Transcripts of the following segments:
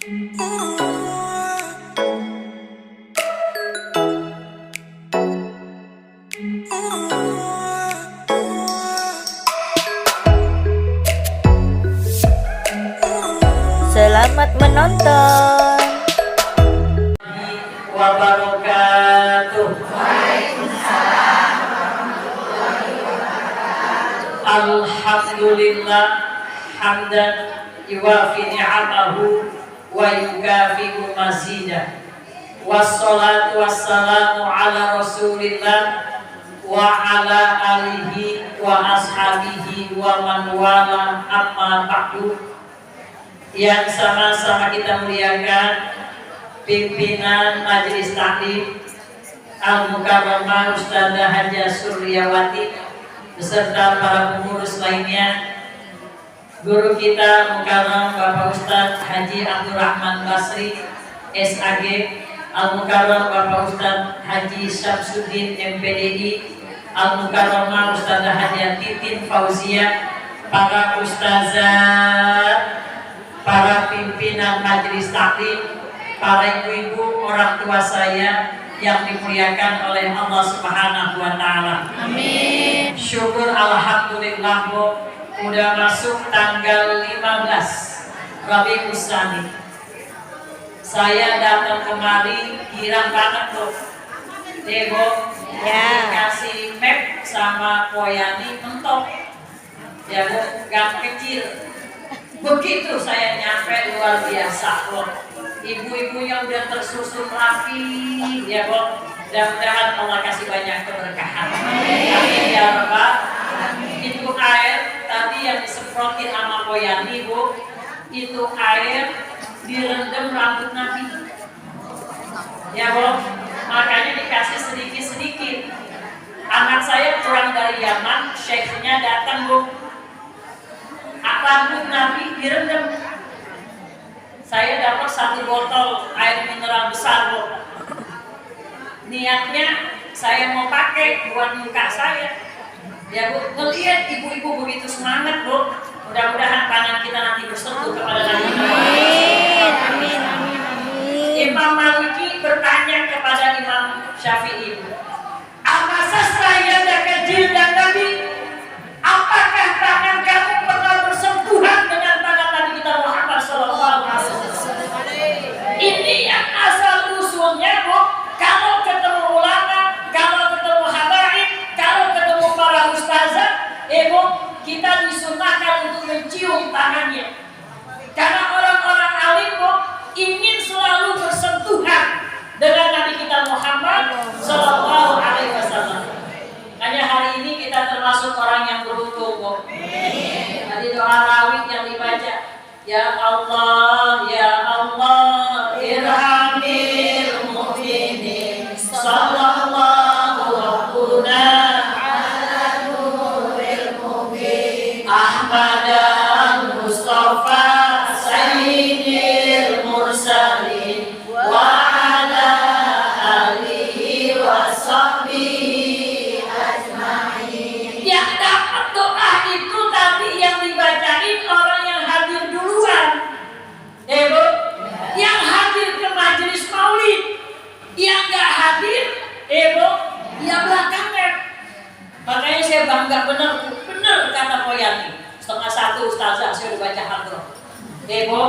Selamat menonton. Wabarakatuh. Alhamdulillah hamdan yuwafi ni'amahu wa yukafi'u mazidah. Wassalatu wassalamu ala rasulillah wa ala alihi wa ashabihi wa man wala, amma ba'du. Yang sama-sama kita muliakan pimpinan Majelis Taklim Al-Mukarramah Ustadzah Hajah Suryawati beserta para pengurus lainnya, guru kita Mukarram Bapak Ustadz Haji Abdurrahman Basri SAG, Al-Mukarram Bapak Ustadz Haji Syamsuddin MPDI, Al-Mukarramah Ustadzah Hajah Titin Fauzia, para ustazah, para pimpinan majelis taklim, para ibu-ibu, orang tua saya yang dimuliakan oleh Allah Subhanahu wa Ta'ala. Amin. Syukur alhamdulillah, Bu, udah masuk tanggal 15 Rabiul Tsani. Saya datang kemari girang banget, Bu. Bu, kasih map sama Koyani mentok. Ya, Bu, gang kecil. Begitu saya nyampe, luar biasa, loh. Ibu-ibunya udah tersusun rapi, ya, Bu. Mudah-mudahan Allah kasih banyak keberkahan. Amin ya Rabbal. Itu air tadi yang disemprotin sama Koyani, Bu. Itu air direndam rambut Nabi. Ya, Bu. Makanya dikasih sedikit-sedikit. Anak saya pulang dari Yaman, syekhnya datang, Bu. Rambut Nabi direndam. Saya dapat 1 botol air mineral besar, Bu. Niatnya saya mau pakai buat muka saya. Ya, Bu, ngelihat ibu-ibu begitu semangat, Bu. Mudah-mudahan tangan kita nanti bersentuh kepada Nabi. Amin, amin, amin. Imam Maliki bertanya kepada Imam Syafi'i, apa sastra yang kecil dan Nabi? Apakah tangan kamu pernah bersentuhan dengan tangan Nabi kita Muhammad sallallahu alaihi wasallam? Ini yang asal usulnya, Bu. Kalau ketemu ulama, kalau ketemu habaib, kalau ketemu para ustazah, Bu, kita disunahkan untuk mencium tangannya. Karena orang-orang alim, Bu, ingin selalu bersentuhan dengan Nabi kita Muhammad sallallahu alaihi wasallam. Hanya hari ini kita termasuk orang yang beruntung, Bu. Tadi doa rawit yang dibaca, ya Allah, irhamil mu'minin, sallallahu rabbuna ala nuril mubin, Ahmad al-Mustafa sayyidil mursalin, wa ala alihi wa sahbihi ajma'in. Yang dapat doa itu tadi yang dibacain orang yang hadir duluan, Bu. Yang hadir ke majelis maulid, yang gak hadir, Bu, ya belakangan. Makanya saya bangga, benar kata Koyani. 12:30 ustazah saya udah baca hadroh. Bu,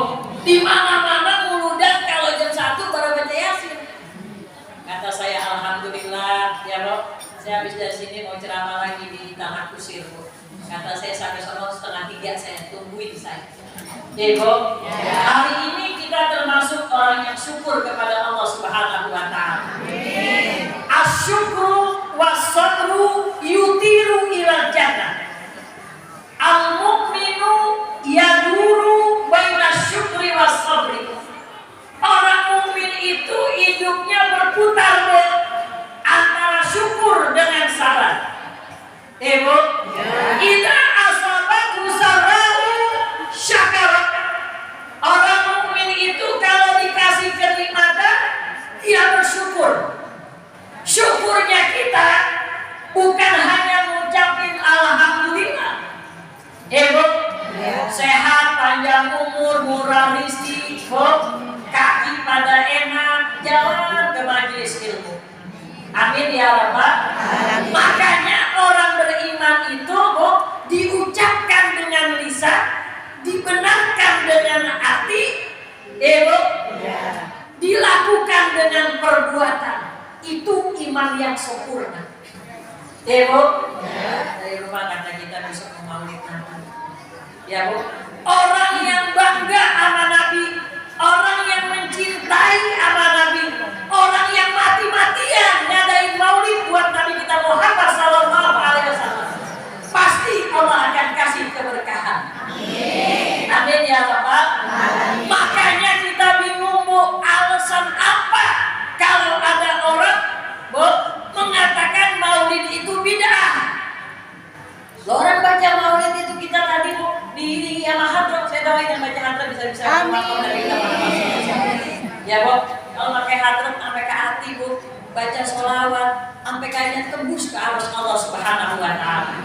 di mana-mana muludan kalau jam 1 baru baca Yasin. Kata saya alhamdulillah, ya, Bu. Saya habis dari sini mau ceramah lagi di Tanah Kusir, Bu. Kata saya sampai sono 2:30 saya tungguin saya. Bu, hari ini kita termasuk orang yang syukur kepada Allah Subhanahu wa Ta'ala. Asyukru was-sabru yutiru ilal jannah. Al-mu'minu yaduru baina syukri was-sabri. Orang mukmin itu hidupnya berputar, Bu, antara syukur dengan sabar. Bu, idza asabatu sarra'u syakara. Orang mukmin itu kalau dikasih kenikmatan, dia bersyukur. Syukurnya kita bukan hanya ngucapin alhamdulillah, Bu, sehat, panjang umur, murah rezeki, Bu, pada enak jalan ke majelis ilmu. Amin ya rabbal alamin. Makanya orang beriman itu diucapkan dengan lisan, dibenarkan dengan hati, dilakukan dengan perbuatan. Itu iman yang sempurna. Dari rumah kata kita besok maulid nanti. Ya Bu, orang yang bangga sama Nabi, orang yang mencintai sama Nabi, orang yang mati-matian ngadain maulid buat Nabi kita Muhammad sallallahu alaihi wasallam, pasti Allah akan kasih keberkahan. Amin. Amin ya rabbal alamin. Makanya kita bingung Bu, alasan apa kalau ada orang Bu mengatakan maulid itu bid'ah. Orang baca maulid itu kita tadi Bu di Yamaha, saya doain yang baca hadrat bisa keluar dari kita. Ya Bu, kalau pakai hadrat sampai ke hati Bu, baca sholawat sampai kayaknya tembus ke arus Allah Subhanahu wa taala.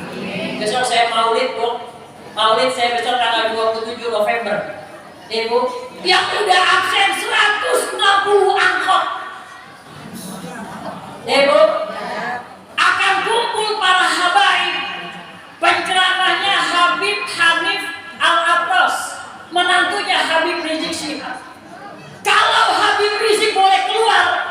Besok saya maulid Bu. Maulid saya besok tanggal 27 November. Bu, yang udah absen 160 angkot. Bu, akan kumpul para habaib. Penceramahnya Habib Hanif Al-Attas, menantunya Habib Rizik Syihab. Kalau Habib Rizik boleh keluar,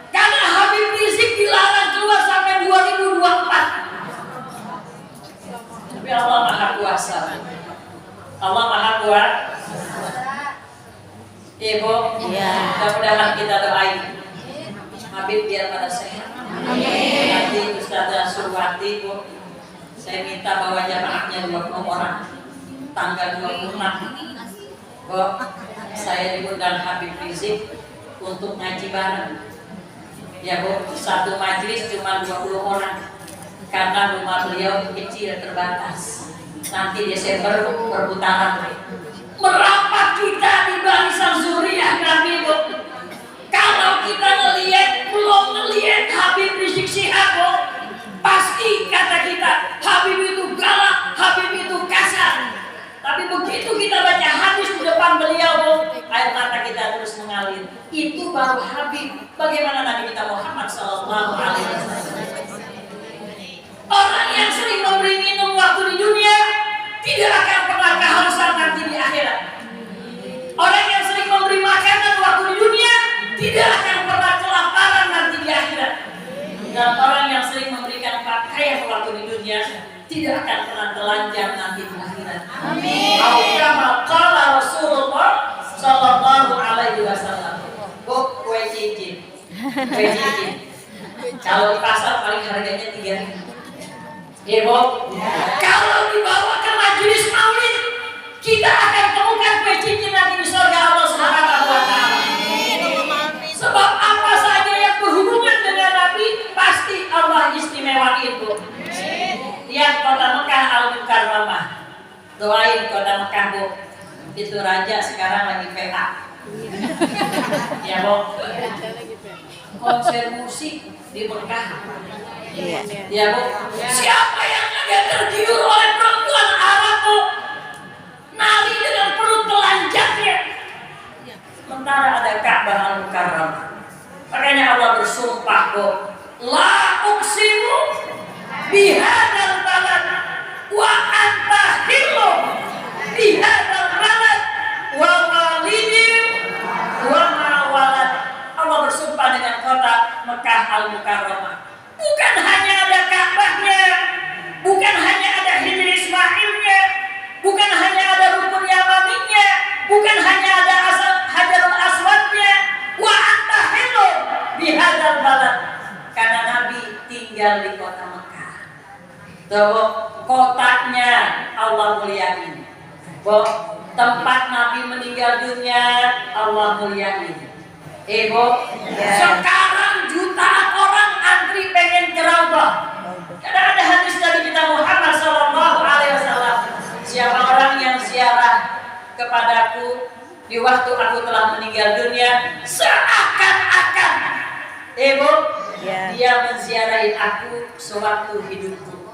karena Habib Rizik dilarang keluar sampai 2024. Tapi Allah Maha Kuasa. Allah Maha Kuasa. Mudah-mudahan kita doain Habib biar pada sehat. Nanti Ustazah Surwati Bu, saya minta bawa jamaahnya 20 orang tanggal 26 Bu, saya diundang Habib Rizik untuk ngaji bareng. Ya Bu, satu majelis cuma 20 orang karena rumah beliau kecil terbatas. Nanti Desember perputaran. Merapat kita di barisan zuriyah Nabi Bu. Kalau kita belum ngelihat Habib Rizik Syihab, pasti kata kita Habib itu galak, Habib itu kasar. Tapi begitu kita baca hadis di depan beliau, air mata kita terus mengalir. Itu baru Habib. Bagaimana Nabi kita Muhammad sallallahu alaihi wasallam? Orang yang sering memberi minum waktu di dunia tidak akan pernah kehausan nanti di akhirat. Orang yang sering memberi makanan waktu di dunia tidak akan pernah kelaparan nanti di akhirat. Dan orang yang sering memberikan pakaian waktu di dunia tidak akan pernah telanjang nanti di akhirat. Amin. Kama qala Rasulullah sallallahu alaihi wasallam. Kue cincin. Kue cincin. Kalau di pasar paling harganya 3.000. Kalau dibawa ke majelis maulid, kita akan temukan kue cincin nanti di surga Allah Subhanahu wa taala. Sebab apa saja yang berhubungan dengan Nabi pasti Allah istimewain Bu. Lihat kota Mekah Al-Mukarramah. Doain kota Mekah Bu. Itu raja sekarang lagi PA. Ya Bu. Konser musik di Mekah. Ya Bu. Siapa yang agak tergiur oleh perempuan Arab Bu? Nari dengan perut telanjangnya. Sementara ada Ka'bah Al-Mukarramah. Makanya Allah bersumpah Bu, la uqsimu bihadzal balad wa anta hilum bihadzal balad wa walidin wa ma walad. Allah bersumpah dengan kota Mekah Al-Mukarramah. Bukan hanya ada Ka'bahnya, bukan hanya ada Hijr Ismailnya, bukan hanya ada rukun Yamaninya, bukan hanya ada Hajarul Aswadnya, wa anta hilum bihadzal balad. Karena Nabi tinggal di kota Mekah. Tuh, kotanya Allah muliain. Tempat Nabi meninggal dunia Allah muliain. Sekarang jutaan orang antri pengen ke Raudhah. Karena ada hadis dari kita Muhammad sallallahu alaihi wasallam. Siapa orang yang ziarah kepadaku di waktu aku telah meninggal dunia, seakan-akan dia menziarahi aku sewaktu hidupku.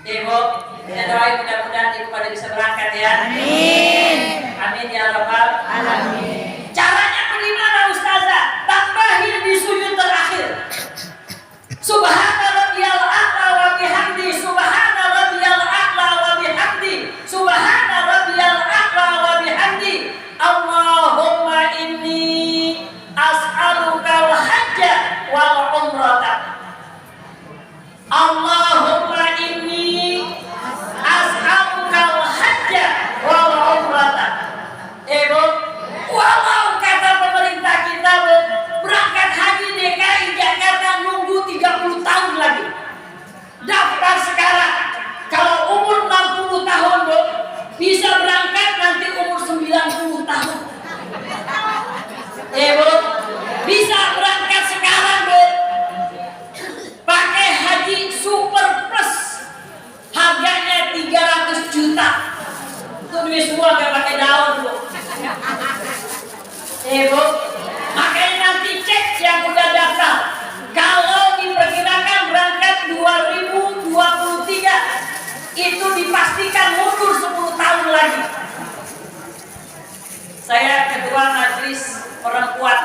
Kita doain mudah-mudahan ibu pada bisa berangkat ya. Amin. Amin ya rabbal Alamin. Caranya bagaimana Ustazah? Tambahin di sujud terakhir. Subhana rabbiyal a'la wa bihamdi, subhana rabbiyal a'la wa bihamdi, subhana rabbiyal a'la wa bihamdi. Allahumma inni as'alukal hajja wal umrata. Allahumma inni as'alukal hajja wal umrata. Bu, walau kata pemerintah kita Bu, berangkat haji DKI Jakarta nunggu 30 tahun lagi. Daftar sekarang. Kalau umur 60 tahun Bu, bisa berangkat nanti umur 90 tahun. Bu, bisa berangkat sekarang Bu. Pakai haji super plus. Harganya 300 juta. Itu duit semua gak pakai daun Bu. Bu, makanya nanti cek yang udah daftar. Kalau diperkirakan berangkat 2023, itu dipastikan mundur 10 tahun lagi. Saya ketua majelis perempuan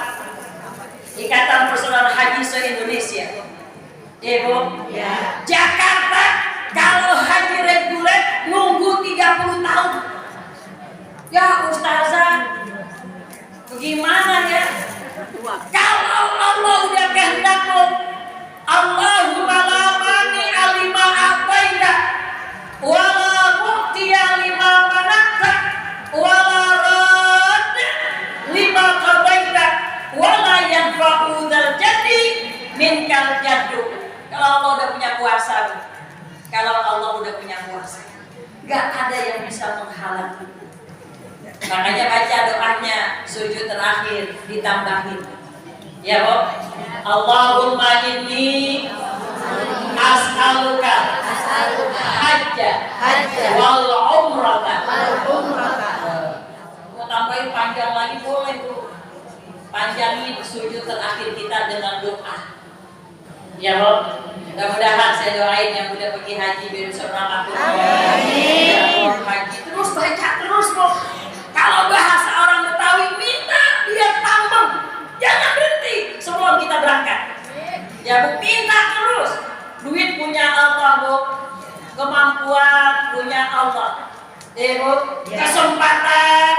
Ikatan Persaudaraan Haji se-Indonesia. Bu, ya. Jakarta kalau haji reguler nunggu 30 tahun. Ya Ustazah, bagaimana ya? Kalau Allah udah kehendak Allahumma la mani alima abaida wala mu'tiya lima manakta wala rad lima qadaita wala yanfa'u dzal jaddi minkal jaddu. Kalau Allah udah punya kuasa, kalau Allah udah punya kuasa, gak ada yang bisa menghalangi. Makanya baca doanya sujud terakhir ditambahin. Ya Bu. Allahumma inni as'aluka hajja wal umrata. Mau tambahin panjang lagi boleh Bu. Panjangin sujud terakhir kita dengan doa. Ya Bu. Mudah-mudahan saya doain yang udah pergi haji biar bisa berangkat. Amin. Haji terus baca terus Bu. Kalau bahasa orang Betawi, minta dia tambang, jangan berhenti sebelum kita berangkat. Ya Bu, minta terus. Duit punya Allah Bu, kemampuan punya Allah. Bu, kesempatan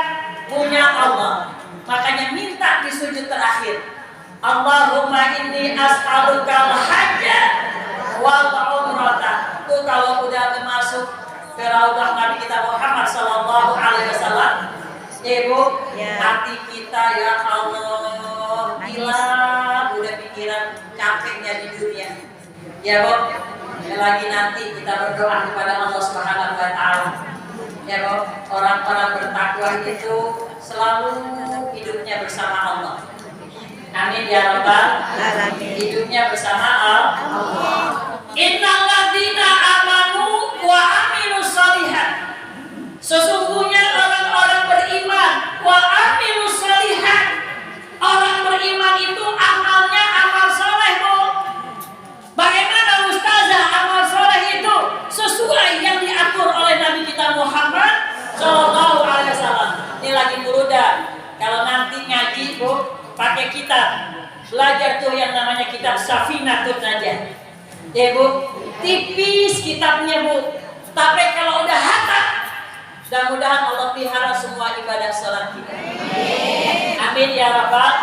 punya Allah. Makanya minta di sujud terakhir. Allahumma inni as'alukal hajja wal umrata. Itu kalau udah masuk ke raudhah Nabi kita Muhammad sallallahu alaihi wasallam. Bu, hati kita ya Allah hilang udah pikiran capeknya di dunia. Ya Bu, lagi nanti kita berdoa kepada Allah Subhanahu wa taala. Ya Bu, orang-orang bertakwa itu selalu hidupnya bersama Allah. Amin ya rabbal alamin. Hidupnya bersama Allah. Innal ladzina amanu wa amilus shalihat. Sesungguhnya orang-orang beriman wa amilus shalihat. Orang beriman itu amalnya amal soleh Bu. Bagaimana Ustazah amal soleh itu? Sesuai yang diatur oleh Nabi kita Muhammad sallallahu alaihi wasallam. Ini lagi muruda. Kalau nanti ngaji Bu, pakai kitab. Belajar tuh yang namanya kitab Safinatun Najah. Ya Bu, tipis kitabnya Bu. Tapi kalau udah hatam, mudah-mudahan Allah pelihara semua ibadah salat kita. Amin ya rabbal.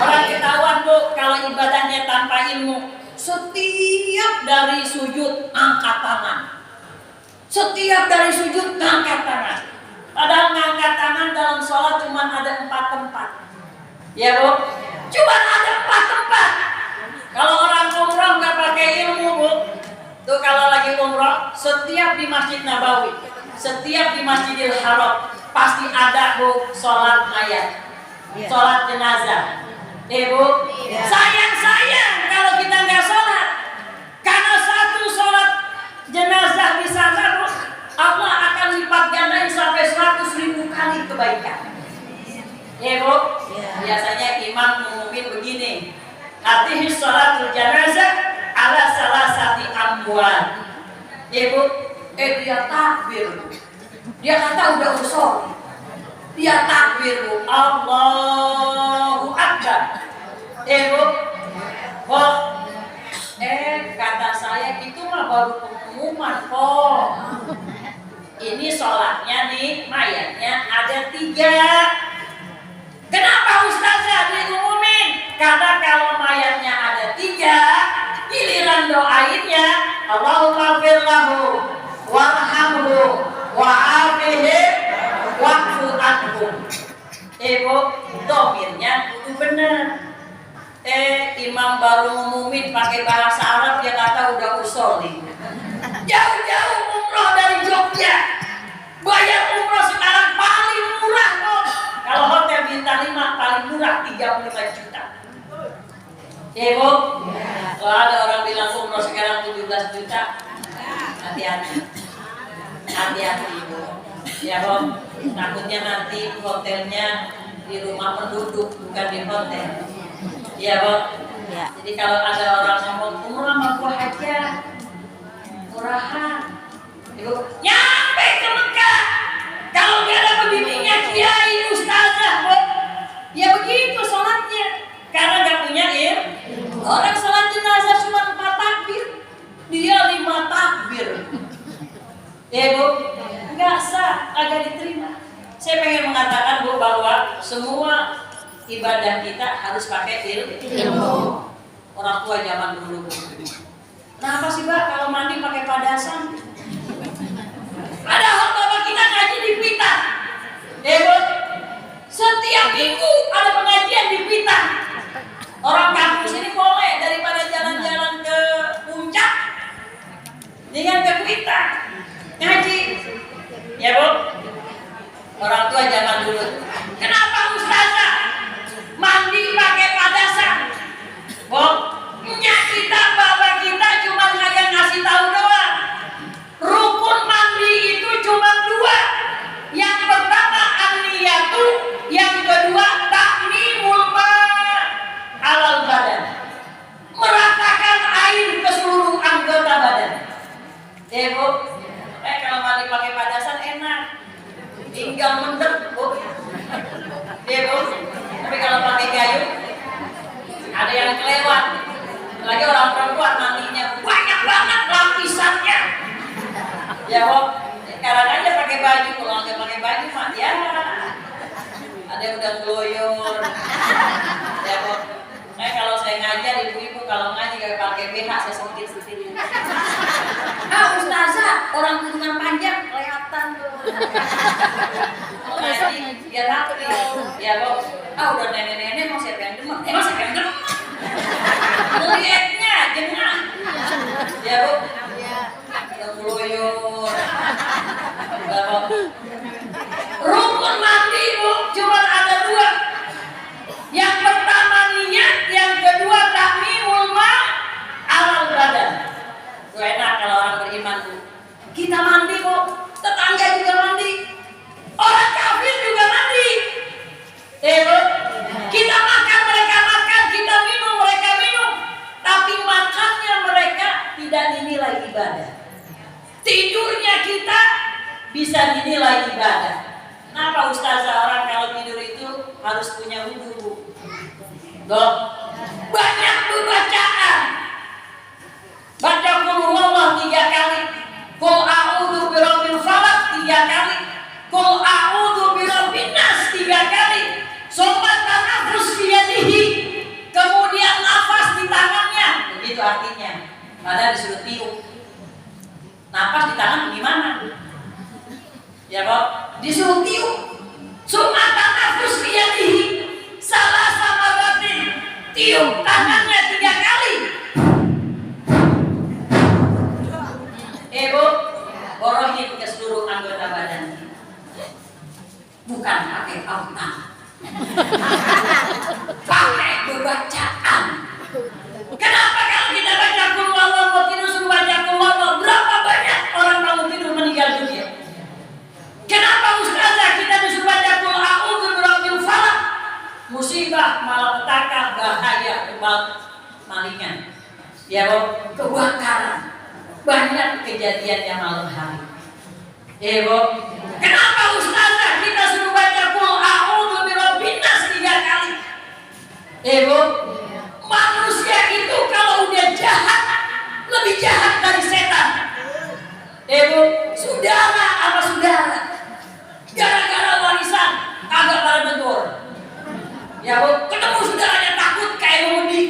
Orang ketahuan Bu kalau ibadahnya tanpa ilmu. Setiap dari sujud angkat tangan. Setiap dari sujud angkat tangan. Padahal ngangkat tangan dalam sholat cuma ada 4 tempat. Ya Bu, cuma ada 4 tempat. Kalau orang umroh nggak pakai ilmu Bu, tuh kalau lagi umroh setiap di Masjid Nabawi, setiap di Masjidil Haram pasti ada Bu sholat mayat, sholat jenazah. Bu, sayang kalau kita nggak sholat, karena satu sholat jenazah di sana Bu, Allah akan lipat gandain sampai 100.000 kali kebaikan. Ya Bu, biasanya imam ngumumin begini, hatihi sholatul janazah ala salasati amwal. Ya Bu, dia takbir, dia kata udah usol. Dia takbir, Bu. Allahu Akbar. Bu. Kok kata saya itu mah baru pengumuman kok. Ini sholatnya nih, mayatnya ada 3. Kenapa Ustazah diumumin? Karena kalau mayatnya ada 3, giliran doainnya Allahumma fir lahu warhamhu wa'afihi wa'fu anhu. Bu, domirnya kudu bener. Imam baru ngumumin pakai bahasa Arab, dia kata udah usul nih. Jauh-jauh umroh dari Jogja, bayar umroh sekarang paling murah kok. Kalau hotel bintang 5 paling murah 35 juta. Bu, kalau ada orang bilang umroh sekarang 17 juta, hati-hati. Hati-hati Bu. Ya Bu, takutnya nanti hotelnya di rumah penduduk bukan di hotel. Ya Bu. Ya. Jadi kalau ada orang ngomong umroh sama gua aja, murahan. Ibu nyampe ke Mekah. Kalau nggak ada pembimbingnya kiai ustazah, Bu, ya begitu sholatnya. Karena nggak punya ilmu. Orang sholat jenazah cuma 4 takbir, dia 5 takbir. Ya Bu, nggak sah, agak diterima. Saya pengen mengatakan Bu bahwa semua ibadah kita harus pakai ilmu. Orang tua zaman dulu. Kenapa sih Mbak kalau mandi pakai padasan? Padahal bapak kita ngaji di Pita. Bu, setiap minggu ada pengajian di Pita. Orang kampus ini boleh daripada jalan-jalan ke puncak, dengan ke Pita ngaji. Ya Bu, orang tua zaman dulu. Kenapa Ustazah mandi pakai padasan? Bu, kita bapak kita cuma kagak ngasih tahu doang. Rukun mandi itu cuma 2. Yang pertama an-niyatu, yang kedua ta'mimul ma' alal badan. Meratakan air ke seluruh anggota badan. Bu, kalau mandi pakai padasan enak. Tinggal mendek, Bu. Bu. Tapi kalau pakai gayung ada yang kelewat. Lagi orang perempuan mandinya banyak banget lapisannya. Ya Bu, sekarang aja pakai baju. Kalau nggak pakai baju mah ya ada yang udah ngeloyor. Ya Bu, kalau saya ngajar ibu-ibu kalau ngaji nggak pakai BH saya sentil-sentil. Ustazah, orang tudungan panjang kelihatan tuh. Kalau ngaji dia rapi. Ya Bu, udah nenek-nenek mau siapa yang demen? Emang siapa yang demen? Melihatnya jengah. Ya Bu, ada ngeloyor. Rukun mandi Bu cuma ada 2. Yang pertama niat, yang kedua ta'mimul ma' alal badan. Itu enak kalau orang beriman Bu. Kita mandi Bu, tetangga juga mandi, orang kafir juga mandi. Bu, kita makan mereka makan, kita minum mereka minum, tapi makannya mereka tidak dinilai ibadah. Tidurnya kita bisa dinilai ibadah. Kenapa Ustazah orang kalau tidur itu harus punya wudu? Dok, banyak tuh bacaan. Baca qul huwallah 3 kali, qul a'udzu birabbil falaq 3 kali, qul a'udzu birabbin nas 3 kali. Sobat tanafus biyadihi, kemudian nafas di tangannya. Begitu artinya. Padahal disuruh tiup. Nafas di tangan gimana? Ya Bob, disuruh tiup. Sobat tanafus biyadihi, salah sama batin. Tiup tangannya 3 kali. Bu, borohin ke seluruh anggota badan. Bukan pakai autan. Pakai bacaan. Kenapa kalau kita baca qul huwallahu tidur suruh baca qul huwallahu, berapa banyak orang kamu tidur meninggal dunia? Kenapa Ustazah kita disuruh baca qul a'udzu birabbil falaq? Musibah, malapetaka, bahaya, malingan. Ya Bob, kebakaran. Banyak kejadian yang malam hari. Bob, kenapa Ustazah kita suruh baca qul saudara. Gara-gara warisan kagak pada tegur. Ya Bu, ketemu saudaranya takut kayak mudik.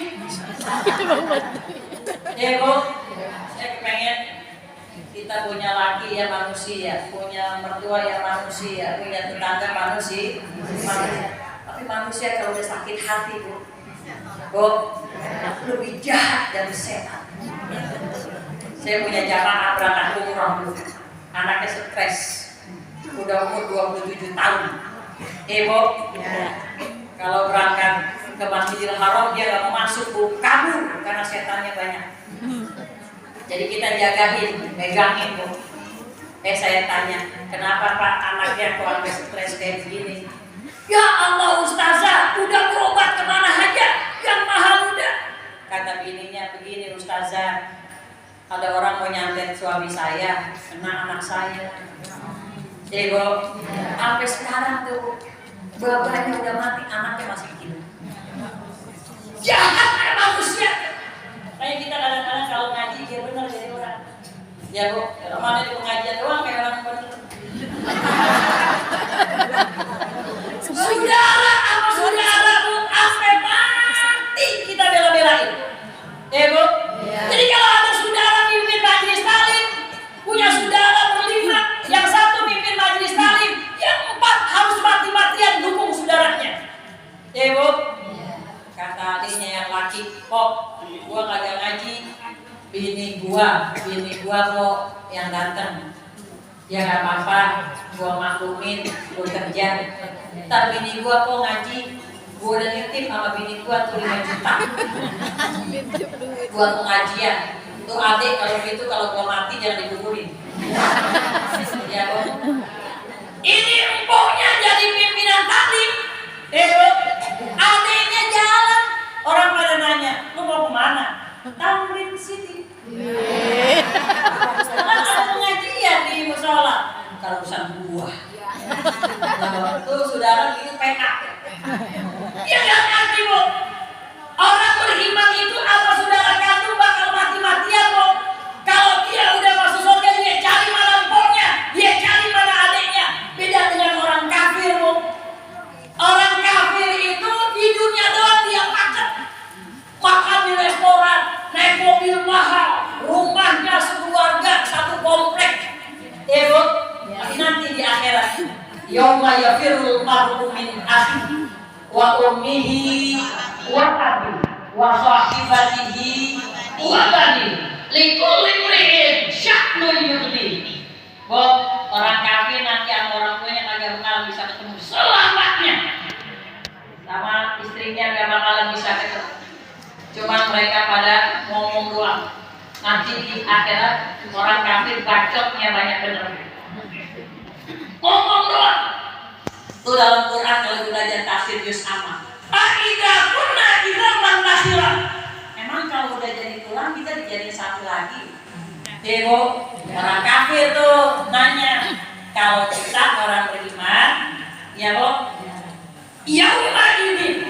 Ya Bu, saya kepengen kita punya laki ya manusia, punya mertua ya manusia, punya tetangga manusia. Tapi manusia kalau udah sakit hati Bu, lebih jahat dari setan. Saya punya jamaah berangkat umroh dulu, anaknya stres, udah umur 27 tahun. Bu, kalau berangkat ke Masjidil Haram dia gak mau masuk Bu, kabur karena setannya banyak. Jadi kita jagain, megangin Bu. Saya tanya, kenapa Pak anaknya kok sampai stres kayak begini? Ya Allah Ustazah, udah berobat kemana aja, yang mahal udah. Kata bininya begini Ustazah, ada orang mau nyantet suami saya, kena anak saya. Bu, sampai sekarang tuh bapaknya udah mati, anaknya masih hidup. Jahat kayak manusia. Kayak kita kadang-kadang kalau ngaji dia benar jadi orang. Ya Bu, kalau mana di pengajian doang kayak orang benar. Saudara sama saudara Bu, sampai mati kita bela-belain. Bu, jadi kalau ada saudara mimpin majelis taklim, punya saudara berlima, yang satu mimpin majelis taklim, yang empat harus mati-matian dukung saudaranya. Bu, kata adiknya yang laki, kok gua kagak ngaji, bini gua kok yang datang. Ya gak apa-apa, gua maklumin, gua kerja. Ntar bini gua kok ngaji, gua udah nitip sama bini gua tuh 5 juta. Gua pengajian. Tuh adik kalau gitu kalau gua mati jangan dikuburin. Ya Bu. Ini empoknya jadi pimpinan taklim. Bu, adiknya jalan. Orang pada nanya, lu mau kemana? Tamrin City. Kan ada pengajian di musola. Kalau urusan buah. Tuh saudara gitu PK. Ya gak ngerti Bu. Orang beriman itu apa saudara kandung bakal mati-matian Bu. Kalau dia udah masuk surga dia cari mana empoknya, dia cari mana adiknya. Beda dengan orang kafir Bu. Orang kafir itu di dunia doang dia paket. Makan di restoran, naik mobil mahal, rumahnya sekeluarga satu komplek. Bu, tapi nanti di akhirat, yauma yafirul mar'u min akhihi wa ummihi wa abihi wa sahibatihi wa banihi likulli imri'in sya'nun yughnihi. Bu, orang kafir nanti sama orang tuanya kagak bakalan bisa ketemu selamanya. Sama istrinya gak bakalan bisa ketemu. Cuma mereka pada ngomong doang. Nanti di akhirat orang kafir bacotnya banyak bener. Ngomong doang. Itu dalam Quran kalau belajar tafsir juz amma. Aida kunna idzaman nakhira. Emang kalau udah jadi tulang kita dijadiin satu lagi. Bu, orang kafir tuh nanya, kalau kita orang beriman, ya Bu, yauma ini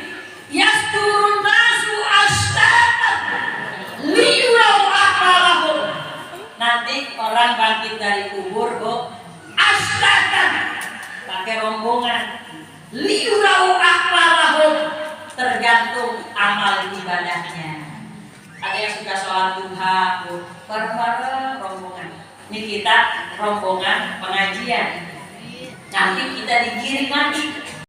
yasturun nasu ashtatan liyurau a'malahum. Nanti orang bangkit dari kubur Bu, ashtatan pakai rombongan, liyurau a'malahum, tergantung amal ibadahnya. Ada yang suka sholat duha Bu, bareng-bareng rombongan. Ini kita rombongan pengajian. Nanti kita digiring lagi